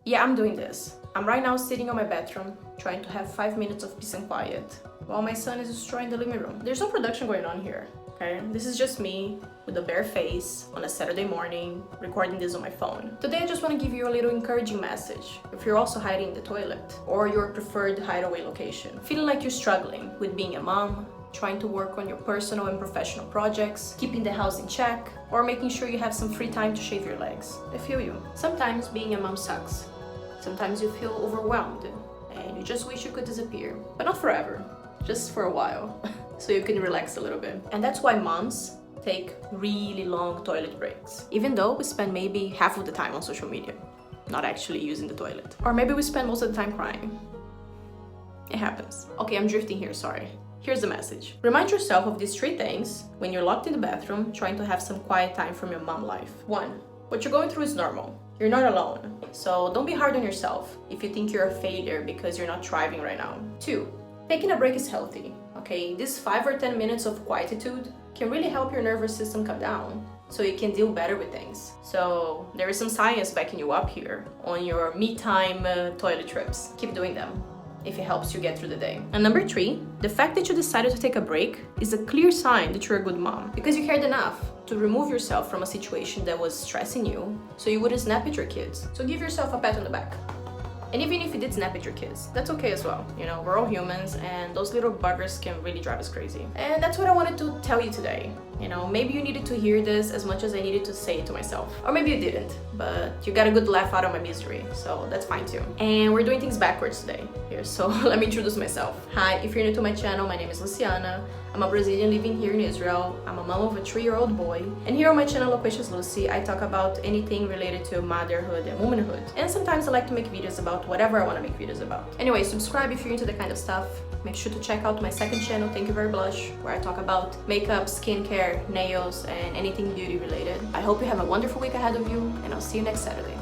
Yeah, I'm doing this. I'm right now sitting on my bathroom, trying to have 5 minutes of peace and quiet, while my son is destroying the living room. There's no production going on here, okay? This is just me, with a bare face, on a Saturday morning, recording this on my phone. Today I just want to give you a little encouraging message. If you're also hiding in the toilet, or your preferred hideaway location, feeling like you're struggling with being a mom, trying to work on your personal and professional projects, keeping the house in check, or making sure you have some free time to shave your legs. I feel you. Sometimes being a mom sucks. Sometimes you feel overwhelmed and you just wish you could disappear. But not forever, just for a while, so you can relax a little bit. And that's why moms take really long toilet breaks. Even though we spend maybe half of the time on social media, not actually using the toilet. Or maybe we spend most of the time crying. It happens. Okay, I'm drifting here, sorry. Here's the message. Remind yourself of these 3 things when you're locked in the bathroom trying to have some quiet time from your mom life. 1. What you're going through is normal. You're not alone. So don't be hard on yourself if you think you're a failure because you're not thriving right now. 2. Taking a break is healthy, okay? These 5 or 10 minutes of quietude can really help your nervous system calm down so you can deal better with things. So there is some science backing you up here on your me time toilet trips. Keep doing them if it helps you get through the day. And number 3, the fact that you decided to take a break is a clear sign that you're a good mom because you cared enough to remove yourself from a situation that was stressing you so you wouldn't snap at your kids. So give yourself a pat on the back. And even if you did snap at your kids, that's okay as well. You know, we're all humans and those little buggers can really drive us crazy. And that's what I wanted to tell you today. You know, maybe you needed to hear this as much as I needed to say it to myself. Or maybe you didn't, but you got a good laugh out of my misery, so that's fine too. And we're doing things backwards today here, so let me introduce myself. Hi, if you're new to my channel, my name is Luciana. I'm a Brazilian living here in Israel. I'm a mom of a 3-year-old boy. And here on my channel, Loquacious Lucy, I talk about anything related to motherhood and womanhood. And sometimes I like to make videos about whatever I want to make videos about. Anyway, subscribe if you're into that kind of stuff. Make sure to check out my second channel, Thank You Very Blush, where I talk about makeup, skincare, nails, and anything beauty related. I hope you have a wonderful week ahead of you, and I'll see you next Saturday.